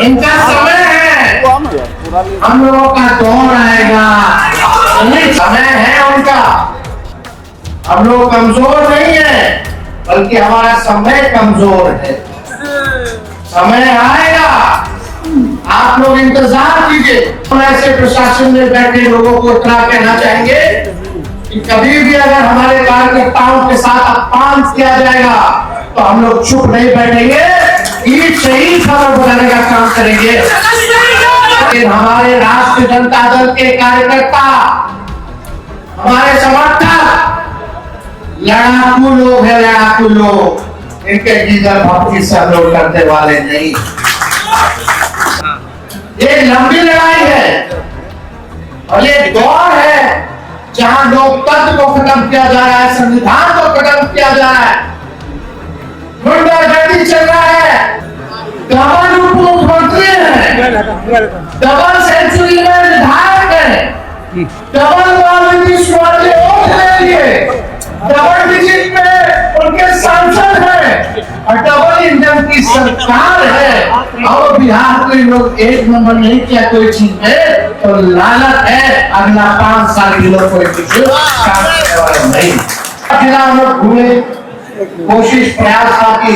इनका समय है, हम लोगों का दौर आएगा। समय है उनका, हम लोग कमजोर नहीं है, बल्कि हमारा समय कमजोर है। समय आएगा, आप लोग इंतजार कीजिए। ऐसे प्रशासन में बैठे लोगों को इतना कहना चाहेंगे कि कभी भी अगर हमारे कार्यकर्ताओं के साथ अपमान किया जाएगा तो हम लोग चुप नहीं बैठेंगे, ईट से ही खबर बनाने का काम करेंगे। लेकिन हमारे राष्ट्रीय जनता दल के कार्यकर्ता, हमारे समर्थक लड़ाकू लोग हैं, लड़ाकू लोग। इनके गीदड़ भक्ति से हम लोग करने वाले नहीं। ये लंबी लड़ाई है और ये दौर है जहां लोकतंत्र को खत्म किया जा रहा है, संविधान को खत्म किया जा रहा है, गुंडागर्दी चल रहा है, डबल उप मुख्यमंत्री है, डबल सेंचुरी में विधायक है, डबल डबल डिजिट में उनके सांसद हैं और डबल इंजन की सरकार है। और बिहार को लोग एक नंबर नहीं किया कोई चीज में, तो लालच है अगला 5 साल के लोग कोई काम करने वाले नहीं। हम लोग घूमे, कोशिश प्रयास था कि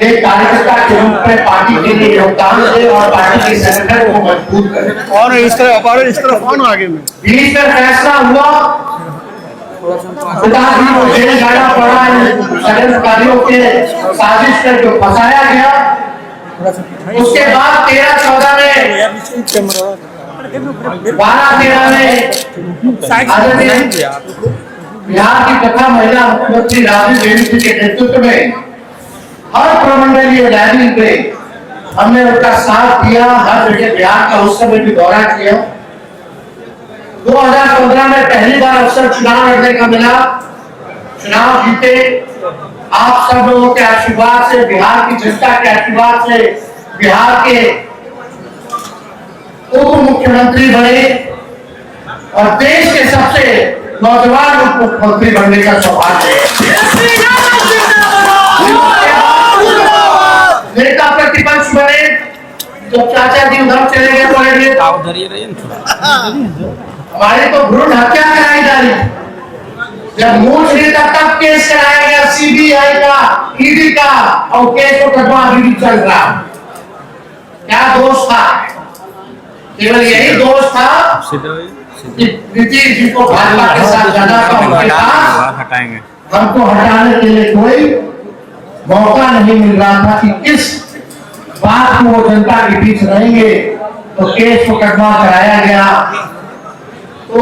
एक कार्यकर्ता के रूप में पार्टी के लिए योगदान दे और पार्टी के संगठन को मजबूत करे। और इस तरह आगे में बीच में फैसला हुआ, पिताजी को जेल जाना पड़ा षड्यंत्रकारियों के साजिश में जो फंसाया गया। उसके बाद 13-14 में 12-13 में बिहार की तथा महिला मुख्यमंत्री राबड़ी देवी जी के नेतृत्व में हर प्रमंडलीय डायरी पे हमने उनका साथ दिया, हर जगह बिहार का उस समय भी दौरा किया। 2015 में पहली बार अवसर चुनाव लड़ने का मिला, चुनाव जीते। आप सब लोगों के आशीर्वाद से, बिहार की जनता के आशीर्वाद से बिहार के उप मुख्यमंत्री बने और देश के सबसे नौजवान उप मुख्यमंत्री बनने का सौभाग्य नेता प्रतिपक्ष बने। जब चाचा जी उधर चले गए हमारी तो भ्रूण हत्या कराई जा रही, जब मूल नेता तब केस कराया गया सीबीआई का, ईडी का, और केस को कटवा भी चल रहा। क्या दोष था? केवल यही दोष था कि नीतीश जी को भाजपा के साथ जाना था, उनके पास हमको हटाने के लिए कोई मौका नहीं मिल रहा था कि किस बात को वो जनता के बीच रहेंगे, तो केस को कटवा कराया गया। तो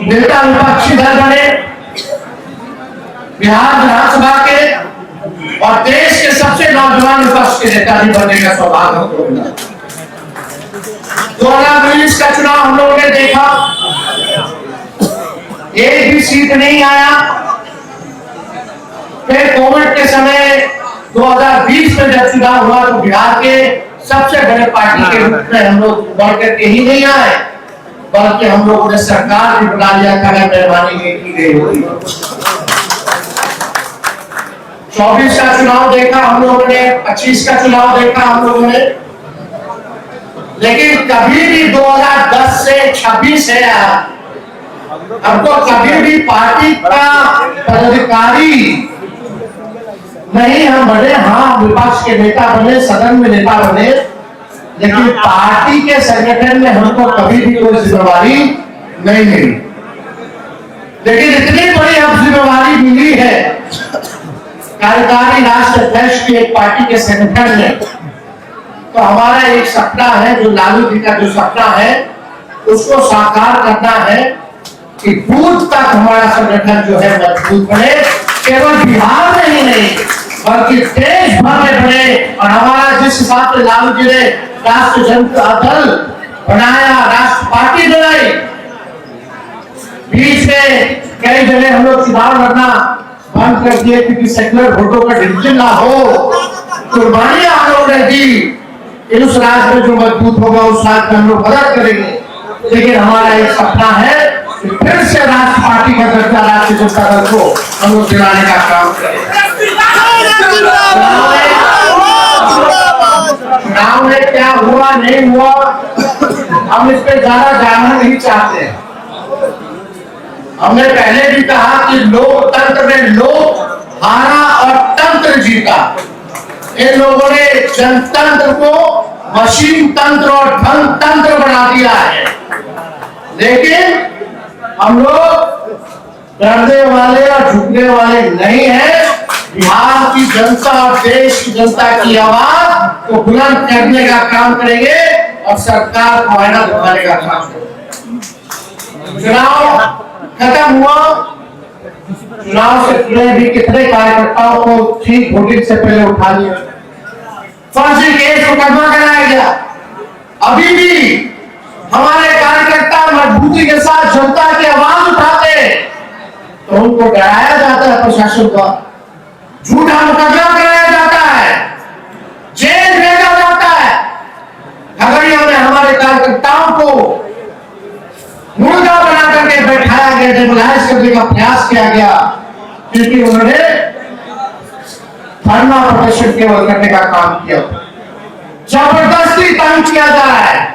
नेता विपक्षी दल बने, बिहार विधानसभा के और देश के सबसे नौजवान विपक्ष के नेता भी बनने का सौभाग्य हमको मिला। 2019 का चुनाव हम लोगों ने देखा, एक भी सीट नहीं आया। फिर कोविड के समय 2020 में जब चुनाव हुआ तो बिहार के सबसे बड़े पार्टी के रूप में हम लोग बढ़ करके ही नहीं आए, बल्कि हम लोगों ने सरकार भी बना लिया था, मेहरबानी की गई होगी। 24 का चुनाव देखा हम लोगों ने, 25 का चुनाव देखा हम लोगों ने, लेकिन कभी भी 2010 से 26 है, हमको कभी भी पार्टी का पदाधिकारी नहीं हम बने। हाँ, विपक्ष के नेता बने, सदन में नेता बने, लेकिन पार्टी के संगठन में हमको कभी भी कोई जिम्मेवारी नहीं मिली। लेकिन इतनी बड़ी अब जिम्मेवारी मिली है कार्यकारी राष्ट्र अध्यक्ष की एक पार्टी के संगठन में, तो हमारा एक सपना है, जो लालू जी का जो सपना है उसको साकार करना है कि बूथ तक हमारा संगठन जो है मजबूत बने, केवल बिहार में ही नहीं बल्कि देश भर में बने। और हमारा जिस हिसाब से लालू जी ने राष्ट्रीय जनता दल बनाया, राष्ट्र पार्टी बनाई, बीच में कई जगह हम लोग चुनाव लड़ना बंद कर दिए क्योंकि सेकुलर वोटों का डिवीजन ना हो। कुर्बानियां हम लोगों ने दी, उस राज्य में जो मजबूत होगा उस राज्य में हम लोग मदद करेंगे। लेकिन हमारा एक सपना है कि फिर से राष्ट्र पार्टी का दर्जा राष्ट्रीय जनता दल को हम लोग दिलाने का काम करें। चुनाव में क्या हुआ नहीं हुआ हम इस पे ज्यादा जानना नहीं चाहते। हमने पहले भी कहा कि लोकतंत्र में लोक हारा और तंत्र जीता। इन लोगों ने जनतंत्र को मशीन तंत्र और धन तंत्र बना दिया है। लेकिन हम लोग डरने वाले और झुकने वाले नहीं हैं। बिहार की जनता और देश की जनता की आवाज को बुलंद करने का काम करेंगे और सरकार को आईना दिखाने का काम करेंगे। चुनाव खत्म हुआ, चुनाव से जुड़े भी कितने कार्यकर्ताओं को ठीक वोटिंग से पहले उठा लिया, फर्जी केस मुकदमा कराया गया। अभी भी हमारे कार्यकर्ता मजबूती के साथ जनता की आवाज उठाते तो उनको डराया जाता है प्रशासन द्वारा, झूठा मुकदमा कराया जाता है, जेल भेजा जाता है। खगड़िया में हमारे कार्यकर्ताओं को मुर्गा बना करके बैठाया गया, डिमोलाइज करने का प्रयास किया गया क्योंकि उन्होंने धरना प्रदर्शन केवल करने का काम किया। जबरदस्ती तंग किया जा रहा है।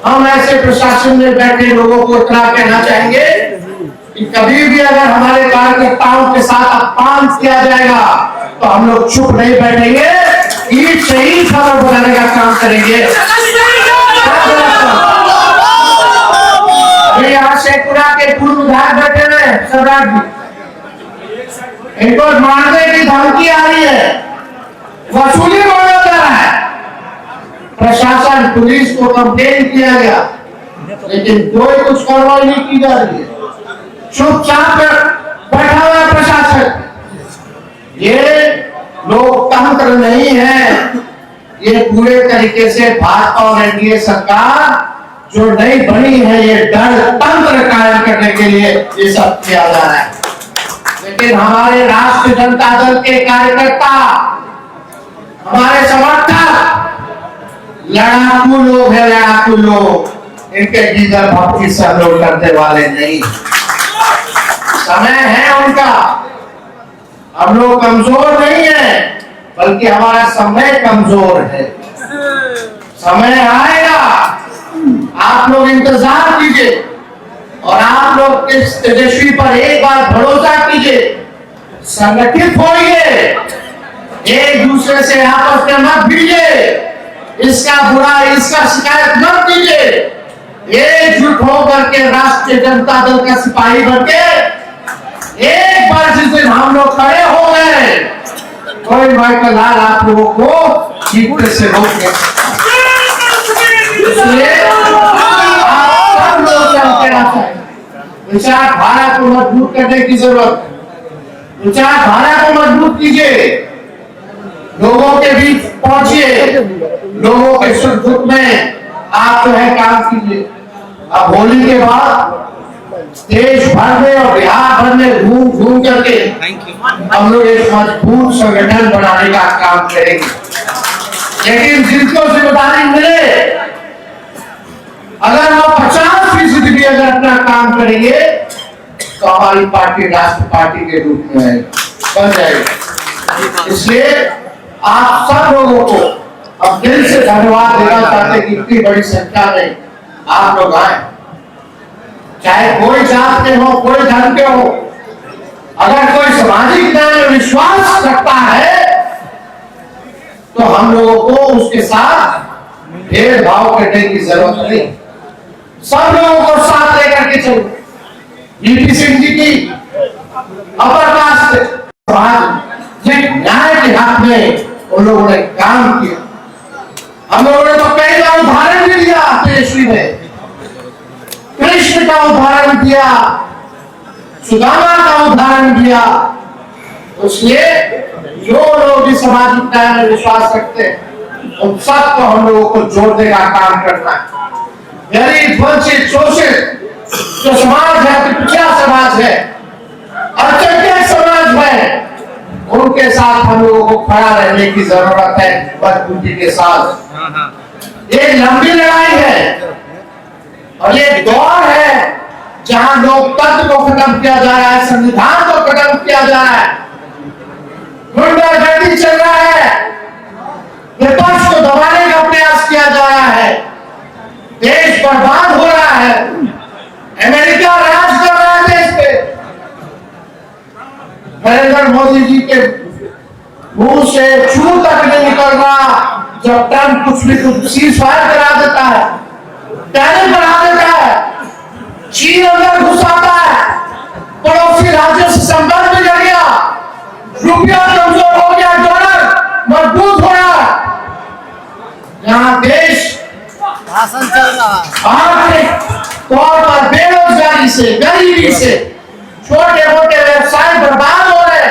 हम ऐसे प्रशासन में बैठे लोगों को इतना कहना चाहेंगे कि कभी भी अगर हमारे कार्यकर्ताओं के साथ अपमान किया जाएगा तो हम लोग चुप नहीं बैठेंगे, ईट से ही खबर बनाने का काम करेंगे। यहाँ शेखपुरा के पूर्व विधायक बैठे हुए सम्राट जी, इनको मारने की धमकी आ रही है, वसूली मांगा जा रहा है। प्रशासन पुलिस को कंप्लेन किया गया लेकिन कोई कुछ कार्रवाई नहीं की जा रही है, चुपचाप बैठा हुआ है प्रशासन। ये लोकतंत्र नहीं है, ये पूरे तरीके से भाजपा और एनडीए सरकार जो नई बनी है ये डर तंत्र कायम करने के लिए ये सब किया जा रहा है। लेकिन हमारे राष्ट्रीय जनता दल के कार्यकर्ता, हमारे समर्थक लड़ाकू लोग हैं, लड़ाकू लोग, इनके गीदर भक्ति से हम लोग करने वाले नहीं। समय है उनका, हम लोग कमजोर नहीं है बल्कि हमारा समय कमजोर है। समय आएगा, आप लोग इंतजार कीजिए और आप लोग इस तेजस्वी पर एक बार भरोसा कीजिए, संगठित होइए, एक दूसरे से आपस में मत भिड़िए, इसका बुरा इसका शिकायत मत कीजिए। एकजुट होकर के राष्ट्रीय जनता दल का सिपाही बनके एक बार जिस दिन हम लोग खड़े हो गए कोई माइकल लाल आप लोगों को जीतने से रोक नहीं सकता। इसलिए आप सब लोग कहना चाहिए, विचारधारा को मजबूत करने की जरूरत है। विचारधारा को मजबूत कीजिए, लोगों के बीच पहुंचिए, लोगों के सुख दुख में आप जो है काम कीजिए। अब होली के बाद देश भर में और बिहार भर में घूम घूम करके हम लोग एक मजबूत संगठन बनाने का काम करेंगे। लेकिन जिनको जिम्मेदारी मिले अगर वो 50% भी अगर अपना काम करेंगे तो हमारी पार्टी राष्ट्र पार्टी के रूप में बन जाएगी। इसलिए आप सब लोगों को अब दिल से धन्यवाद देना चाहते कि इतनी बड़ी संख्या में आप लोग आए, चाहे कोई जात के हो, कोई धर्म के हो। अगर कोई सामाजिक न्याय में विश्वास रखता है तो हम लोगों को उसके साथ भेदभाव करने की जरूरत नहीं, सब लोगों को साथ लेकर के चलो। वीपी सिंह जी की अपर कास्ट न्याय के हाथ में उन लोगों ने काम किया। हम लोगों ने तो कई बार उदाहरण भी दिया, तेजस्वी ने कृष्ण का उदाहरण दिया, सुदामा का उदाहरण दिया। इसलिए जो लोग इस सामाजिक न्याय में विश्वास रखते हैं उन सबको हम लोगों को जोड़ने का काम करना है। गरीब वंचित शोषित जो समाज है, पिछड़ा समाज है, अल्पसंख्यक समाज है, उनके साथ हम लोगों को खड़ा रहने की जरूरत है मजबूती के साथ। ये लंबी लड़ाई है और ये दौर है जहां लोकतंत्र को खत्म किया जा रहा है, संविधान को खत्म किया जा रहा है, गुंडागर्दी चल रहा है, विपक्ष को नरेंद्र मोदी जी के मुंह से छू तक नहीं निकल रहा जब ट्रंप कुछ सीज फायर करा देता है, टैरिफ बढ़ा देता है, चीन अंदर घुसाता है, पड़ोसी राज्यों से संबंध बिगड़ गया, रुपया कमजोर हो गया, डॉलर मजबूत हो रहा, यहाँ देश भाषण चल रहा है, आर्थिक तौर पर बेरोजगारी से, गरीबी से, छोटे मोटे व्यवसाय बर्बाद हो रहे,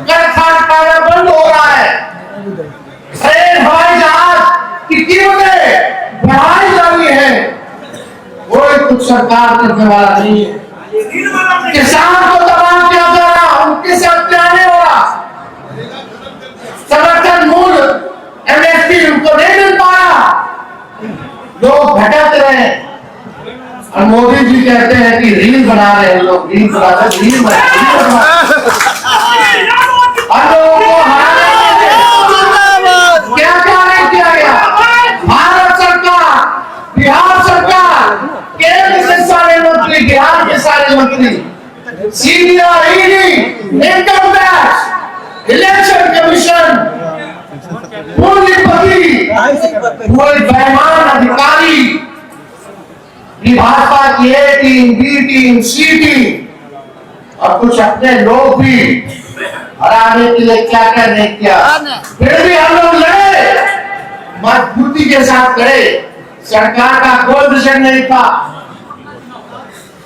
कारखाना बंद हो रहा है, ट्रेन हवाई जहाज की कीमतें बढ़ाई जा रही है, कोई कुछ सरकार करने वाला नहीं है। किसान को दबाव किया जा रहा, उनके साथ आने वाला समर्थन मूल्य एमएसपी उनको नहीं मिल पा रहा, लोग भटक रहे हैं। और मोदी जी कहते हैं कि रील बना रहे हैं, लोग रील बना रहे हैं, रील बना और लोगों को क्या क्या नहीं किया गया। भारत सरकार, बिहार सरकार, केंद्र के सारे मंत्री, बिहार के सारे मंत्री, CBI, income tax, election commission, पूंजीपति, कोई बेईमान अधिकारी, भाजपा की ए टीम, बी टीम, सी टीम और कुछ अपने लोग भी हराने के लिए क्या क्या नहीं किया, फिर भी हम लोग लड़े, मजबूती के साथ लड़े। सरकार का कोई विजन नहीं था,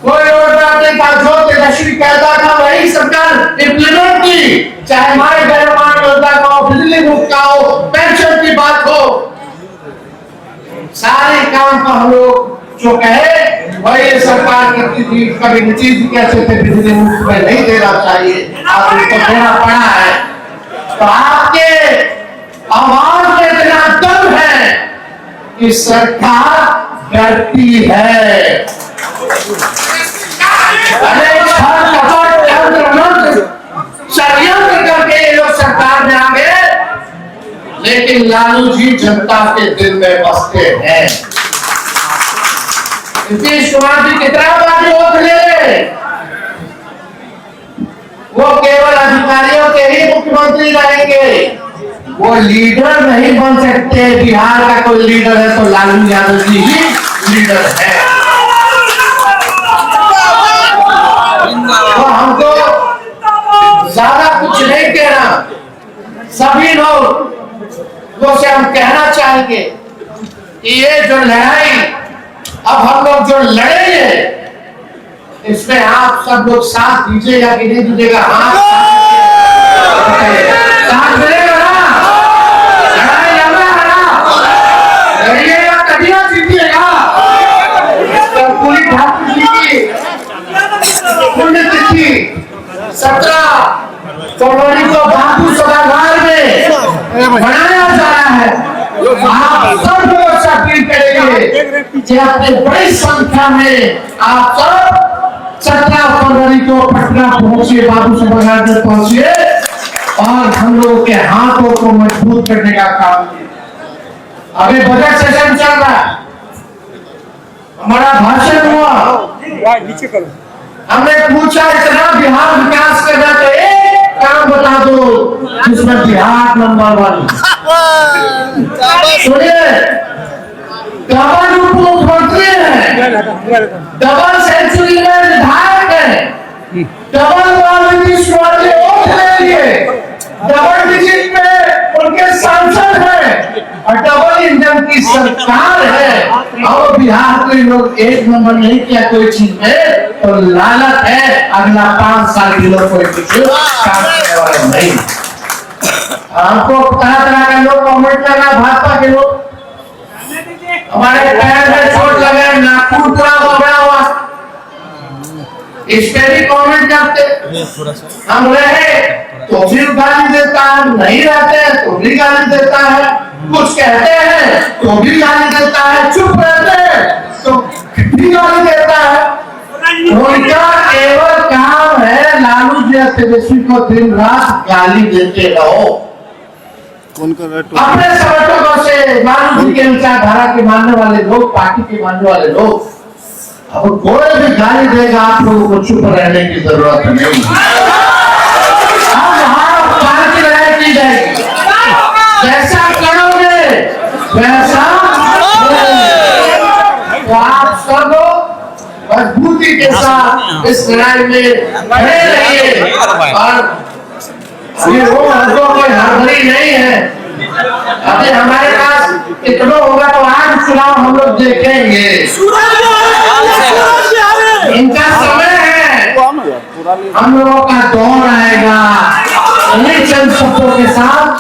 कोई रोडमैप नहीं था, जो तेजस्वी कहता था वही सरकार इम्प्लीमेंट की, चाहे हमारे गैरमान योजना का हो, बिजली मुफ्त का हो, पेंशन की बात हो, सारे काम का हम लोग जो कहे वही सरकार करती थी। कभी नीतीश जी कहते थे बिजली मुफ्त में नहीं देना चाहिए, आप उसको देना पड़ा है। तो आपके आवाज में इतना दम है कि सरकार डरती है। षड्यंत्र करके ये लोग सरकार में आ गए, लेकिन लालू जी जनता के दिल में बसते हैं। नीतीश कुमार जी कितना बार वोट ले, वो केवल अधिकारियों के ही मुख्यमंत्री रहेंगे, वो लीडर नहीं बन सकते। बिहार का कोई लीडर है तो लालू यादव जी ही लीडर है। तो हमको ज्यादा कुछ नहीं कहना, सभी लोग से हम कहना चाहेंगे कि ये जो लड़ाई अब हम लोग जो लड़ेंगे, इसमें आप सब लोग साथ दीजिएगा कि नहीं दीजिएगा? हाँ, साथ मिलेगा ना? लड़ाई लड़ना है ना? लड़िएगा तभी ना जीतिएगा। पूरी ठाकुर जी की पुण्यतिथि 17 फरवरी को बापू सभागार में मनाया जा रहा है। आप सब लोग अपील करेंगे कि अपने बड़ी संख्या में आप सब 17 फरवरी को पटना पहुंचिए, बाबू सभागार में पहुंचिए और हम लोगों के हाथों को मजबूत करने का काम कीजिए। अभी बजट सेशन चल रहा है, हमारा भाषण हुआ, नीचे करो, हमने पूछा इतना बिहार विकास करना तो एक काम बता दो जिसमें बिहार नंबर 1। सुनिए, डबल उप मुख्यमंत्री है, डबल सेंचुरी में विधायक है, डबल नीतीश कुमार जी वोट ले लिए, डबल डिजिट में उनके सांसद हैं और डबल इंजन की सरकार है। और बिहार के लोग एक नंबर नहीं किया कोई चीज में, तो लालच है अगला 5 साल के लोग कोई कुछ काम करने वाला नहीं। हमको तरह तरह के लोग कमेंट लगा, भाजपा के लोग हमारे पैर में चोट लगे, नाखून पूरा बड़ा हुआ, इस पे भी कमेंट करते। हम रहे तो भी गाली देता है, नहीं रहते तो भी गाली देता है, कुछ कहते हैं तो भी गाली देता है, चुप रहते हैं तो भी गाली देता है। उनका केवल काम है लालू जी तेजस्वी को दिन रात गाली देते रहो। अपने समर्थकों से, लालू जी के विचारधारा के मानने वाले लोग, पार्टी के मानने वाले लोग, अब कोई भी गाली देगा आप लोगों को चुप रहने की जरूरत नहीं। इस लड़ाई में खड़े रहिए और अभी वो हमको कोई हड़बड़ी नहीं है। अभी हमारे पास इतना होगा तो आज चुनाव हम लोग देखेंगे। इनका समय है, हम लोगों का दौर आएगा। चंद शब्दों के साथ